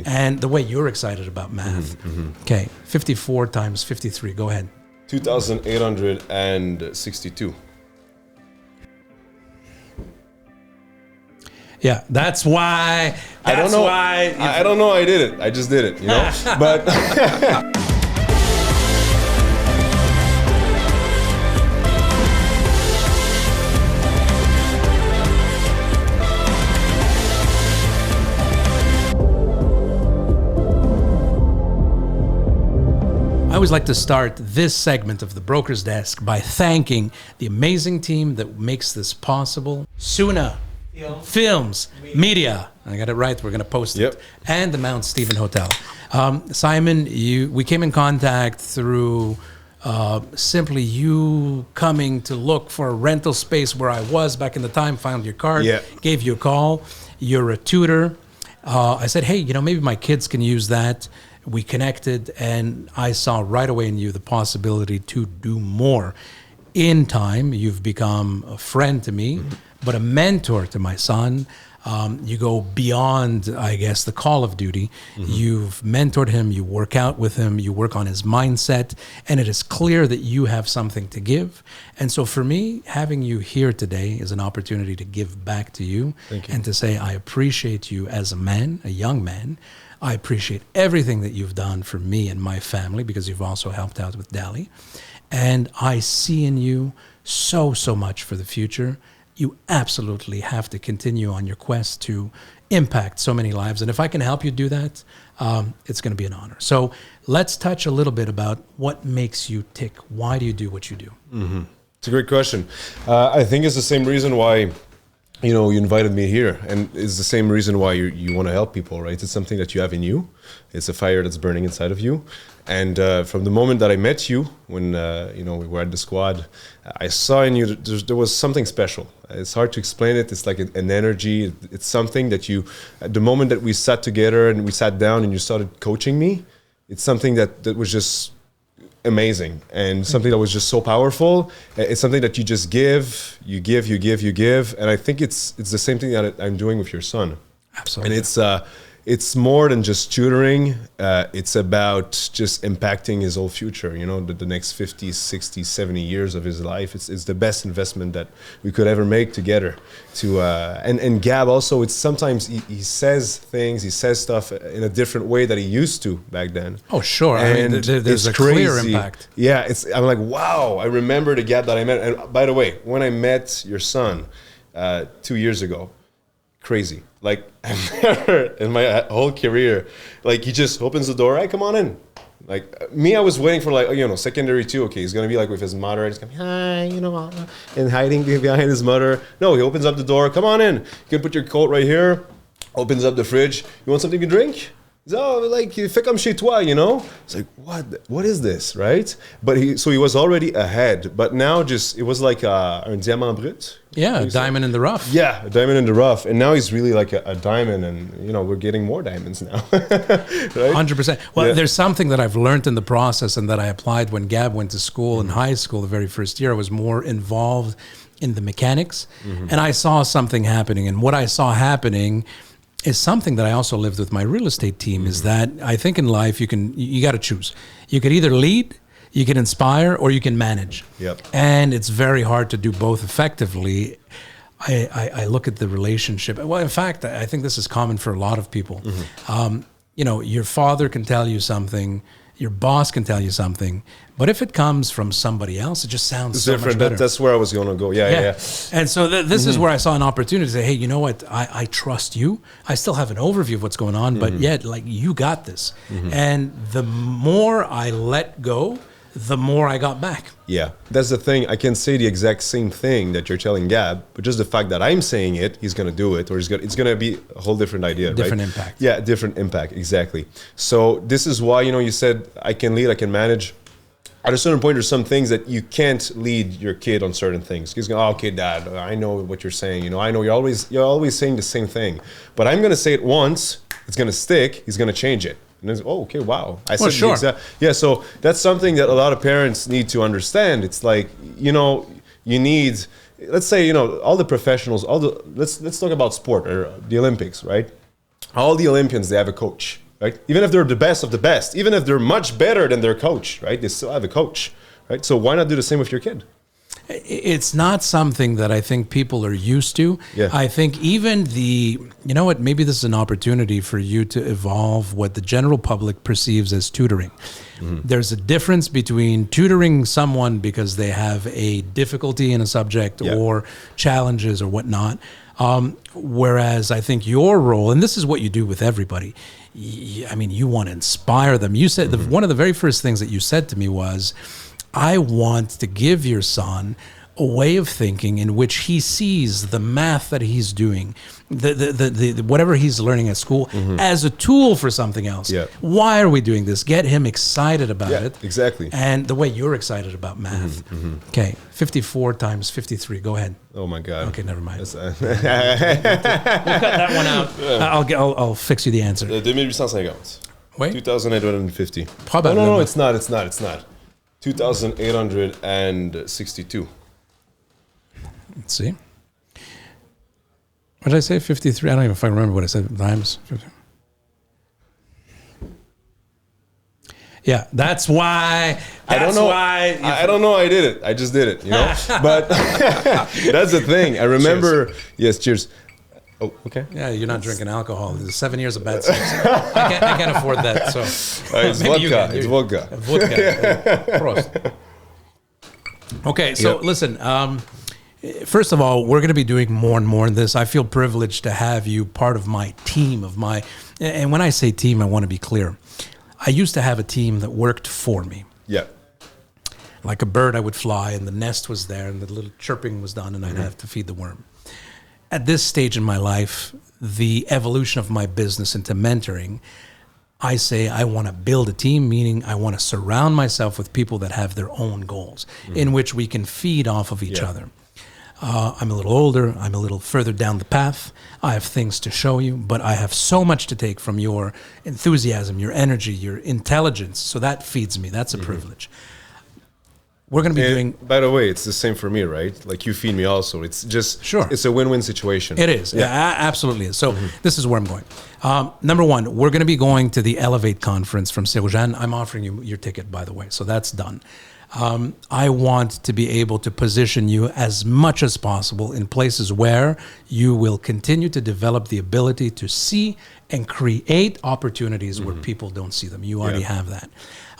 and the way you're excited about math. Okay, 54 times 53. Go ahead. 2,862. Yeah, that's why. I don't know. I don't know. I did it. I just did it. You know, but. I always like to start this segment of the Broker's Desk by thanking the amazing team that makes this possible. Suna Films, Media. I got it right. We're going to post it. And the Mount Stephen Hotel. Simon, we came in contact through simply you coming to look for a rental space where I was back in the time, found your card, gave you a call. You're a tutor. I said, hey, maybe my kids can use that. We connected, and I saw right away in you the possibility to do more. In time, you've become a friend to me, but a mentor to my son. You go beyond, I guess, the call of duty. You've mentored him, you work out with him, you work on his mindset, and it is clear that you have something to give. And so for me, having you here today is an opportunity to give back to you and to say, I appreciate you as a man, a young man. I appreciate everything that you've done for me and my family, because you've also helped out with Dali. And I see in you so much for the future. You absolutely have to continue on your quest to impact so many lives. And if I can help you do that, it's going to be an honor. So let's touch a little bit about what makes you tick. Why do you do what you do? It's a great question. I think it's the same reason why you invited me here, and it's the same reason why you want to help people, right? It's something that you have in you. It's a fire that's burning inside of you. And from the moment that I met you, when we were at the squad, I saw in you that there was something special. It's hard to explain it. It's like an energy. It's something that at the moment that we sat together and we sat down and you started coaching me, it's something that was just amazing, and something that was just so powerful. It's something that you just give, you give, and I think it's the same thing that I'm doing with your son. Absolutely. And it's more than just tutoring. It's about just impacting his whole future, the next 50, 60, 70 years of his life. It's the best investment that we could ever make together. And Gab also, it's sometimes he says things, he says stuff in a different way that he used to back then. Oh, sure. And I mean, there's a clear impact. Yeah, I'm like, wow, I remember the Gab that I met. And by the way, when I met your son 2 years ago, crazy. Like, I've never in my whole career, like, he just opens the door, hey, come on in. Like, me, I was waiting for, secondary two. Okay, he's going to be like with his mother, and he's going to be, hi, and hiding behind his mother. No, he opens up the door, come on in. You can put your coat right here, opens up the fridge. You want something to drink? Fais comme chez toi, It's like, what is this, right? But he was already ahead, but now it was like un diamant brut. Yeah, a diamond in the rough. Yeah, a diamond in the rough. And now he's really like a diamond, and, we're getting more diamonds now. Right? 100%. Well, there's something that I've learned in the process and that I applied when Gab went to school in high school. The very first year, I was more involved in the mechanics, and I saw something happening. And what I saw happening is something that I also lived with my real estate team, is that I think in life you got to choose. You could either lead, you can inspire, or you can manage. Yep. And it's very hard to do both effectively. I look at the relationship. Well, in fact, I think this is common for a lot of people. Your father can tell you something, your boss can tell you something, but if it comes from somebody else, it just sounds so different. Much better. That's where I was going to go. Yeah. And so this is where I saw an opportunity to say, hey, you know what? I trust you. I still have an overview of what's going on, but yet, you got this. And the more I let go, the more I got back. Yeah, that's the thing. I can say the exact same thing that you're telling Gab, but just the fact that I'm saying it, he's going to do it, or it's going to be a whole different idea, different right? Impact. Yeah, different impact, exactly. So this is why, you said I can lead, I can manage. At a certain point, there's some things that you can't lead your kid on certain things. He's going, okay, Dad, I know what you're saying. I know you're always saying the same thing, but I'm going to say it once. It's going to stick. He's going to change it. And then, okay, wow. Sure. So that's something that a lot of parents need to understand. It's like, you need, let's say, all the professionals, let's talk about sport or the Olympics, right? All the Olympians, they have a coach. right? Even if they're the best of the best, even if they're much better than their coach, right? They still have a coach, right? So why not do the same with your kid? It's not something that I think people are used to. Yeah. I think even you know what, maybe this is an opportunity for you to evolve what the general public perceives as tutoring. There's a difference between tutoring someone because they have a difficulty in a subject or challenges or whatnot. Whereas I think your role, and this is what you do with everybody, I mean, you want to inspire them. You said one of the very first things that you said to me was, I want to give your son a way of thinking in which he sees the math that he's doing, the whatever he's learning at school, as a tool for something else. Yeah. Why are we doing this? Get him excited about it. Exactly. And the way you're excited about math. Okay, 54 times 53. Go ahead. Oh my God. Okay, never mind. We'll We'll cut that one out. I'll fix you the answer. 2850. Wait. 2850. Probably. No, it's not. 2862. Let's see. What did I say? 53? I don't even fucking remember what I said. Times 50. Yeah, that's why. I don't know. I don't know. I did it. I just did it. You know. But that's the thing. I remember. Cheers. Yes. Cheers. Oh, okay. Yeah, you're not drinking alcohol. There's 7 years of bad sex. I can't afford that. So it's vodka. It's vodka. Vodka. Prost. Okay, so listen. First of all, we're going to be doing more and more in this. I feel privileged to have you part of my team. And when I say team, I want to be clear. I used to have a team that worked for me. Yeah. Like a bird, I would fly, and the nest was there, and the little chirping was done, and I'd have to feed the worm. At this stage in my life, the evolution of my business into mentoring, I say I want to build a team, meaning I want to surround myself with people that have their own goals, in which we can feed off of each other. I'm a little older. I'm a little further down the path. I have things to show you, but I have so much to take from your enthusiasm, your energy, your intelligence. So that feeds me. That's a privilege. We're going to be doing... By the way, it's the same for me, right? Like you feed me also. It's just... Sure. It's a win-win situation. It is. Yeah, absolutely is. So this is where I'm going. Number one, we're going to be going to the Elevate conference from Seroujan. I'm offering you your ticket, by the way. So that's done. I want to be able to position you as much as possible in places where you will continue to develop the ability to see and create opportunities where people don't see them. You already have that.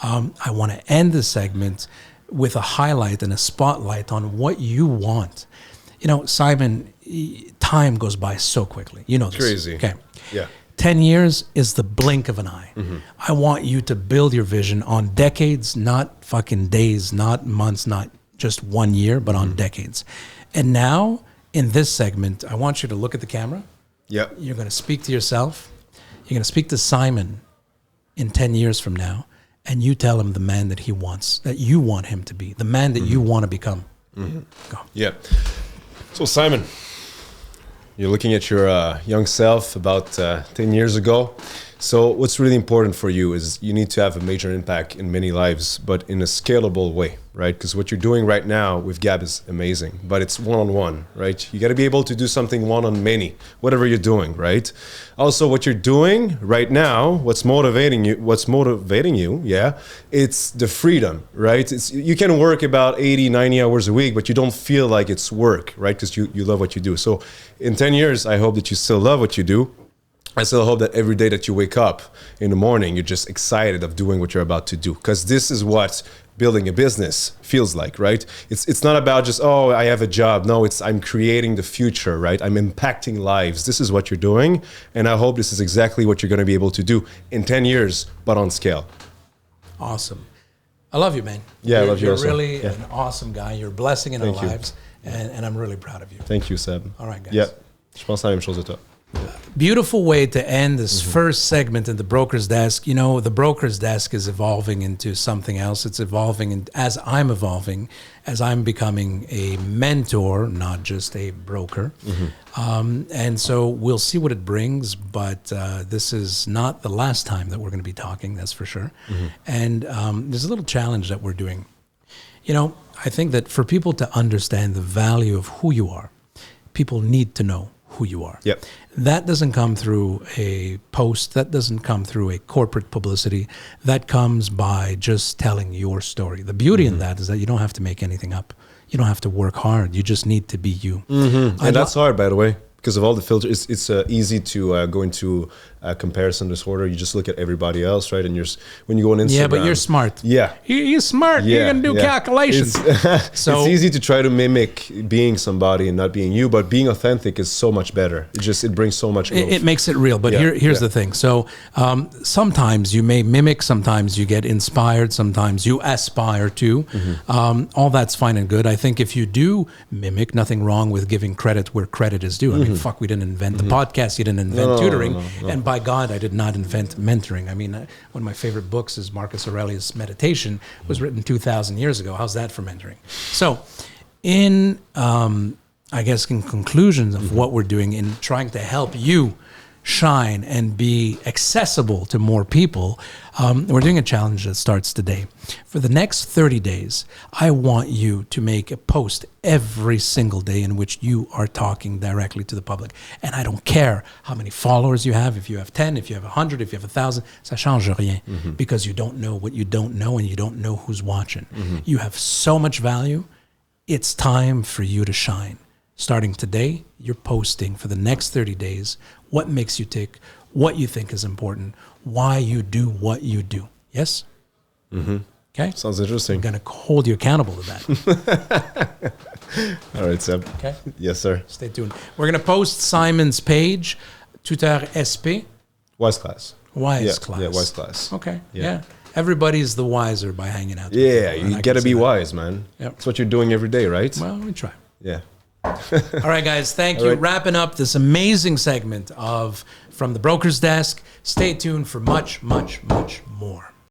I want to end this segment with a highlight and a spotlight on what you want. You know, Simon, time goes by so quickly. You know this. Crazy. Okay. Yeah. 10 years is the blink of an eye. I want you to build your vision on decades, not fucking days, not months, not just 1 year, but on decades. And now, in this segment, I want you to look at the camera. Yep. You're going to speak to yourself. You're going to speak to Simon in 10 years from now, and you tell him the man that he wants, that you want him to be, the man that you want to become. Go. Yeah. So, Simon, you're looking at your young self about 10 years ago. So what's really important for you is you need to have a major impact in many lives, but in a scalable way, right? Because what you're doing right now with Gab is amazing, but it's one-on-one, right? You got to be able to do something one-on-many, whatever you're doing, right? Also, what you're doing right now, what's motivating you, yeah, it's the freedom, right? You can work about 80, 90 hours a week, but you don't feel like it's work, right? Because you love what you do. So in 10 years, I hope that you still love what you do. I still hope that every day that you wake up in the morning, you're just excited of doing what you're about to do. Because this is what building a business feels like, right? It's not about just, oh, I have a job. No, I'm creating the future, right? I'm impacting lives. This is what you're doing. And I hope this is exactly what you're going to be able to do in 10 years, but on scale. Awesome. I love you, man. Yeah, I love you You're also. really an awesome guy. You're a blessing in Thank our you. lives. And I'm really proud of you. Thank you, Seb. All right, guys. Yeah, je pense la même chose de toi. Beautiful way to end this first segment in the Broker's Desk. You know, the Broker's Desk is evolving into something else. It's evolving, as I'm becoming a mentor, not just a broker. And so we'll see what it brings, but this is not the last time that we're going to be talking, that's for sure. And there's a little challenge that we're doing. You know, I think that for people to understand the value of who you are, people need to know who you are. Yep. That doesn't come through a post. That doesn't come through a corporate publicity. That comes by just telling your story. The beauty in that is that you don't have to make anything up. You don't have to work hard. You just need to be you. And that's hard, by the way, because of all the filters. It's easy to go into comparison disorder. You just look at everybody else, right? And when you go on Instagram. Yeah, but you're smart. Yeah. You're smart. Yeah, You're going to do calculations. So it's easy to try to mimic being somebody and not being you, but being authentic is so much better. It brings so much growth. It makes it real. But here's the thing. So sometimes you may mimic, sometimes you get inspired, sometimes you aspire to. All that's fine and good. I think if you do mimic, nothing wrong with giving credit where credit is due. I mean, fuck, we didn't invent the podcast. You didn't invent tutoring. No. And by God, I did not invent mentoring. I mean, one of my favorite books is Marcus Aurelius' Meditation. It was written 2,000 years ago. How's that for mentoring? So in, I guess, in conclusions of what we're doing in trying to help you shine and be accessible to more people, we're doing a challenge that starts today. For the next 30 days, I want you to make a post every single day in which you are talking directly to the public. And I don't care how many followers you have, if you have 10, if you have 100, if you have 1,000, ça change rien, because you don't know what you don't know and you don't know who's watching. You have so much value. It's time for you to shine. Starting today, you're posting for the next 30 days what makes you tick, what you think is important, why you do what you do. Yes? Okay? Sounds interesting. I'm going to hold you accountable to that. All right, Seb. Okay? Yes, sir. Stay tuned. We're going to post Simon's page, Tutor SP. Wise class. Wise class. Yeah, wise class. Okay. Yeah. Everybody's the wiser by hanging out. Yeah, you got to be wise, man. Yep. That's what you're doing every day, right? Well, we try. Yeah. All right, guys. Thank you. right. Wrapping up this amazing segment of From the Broker's Desk. Stay tuned for much, much, much more.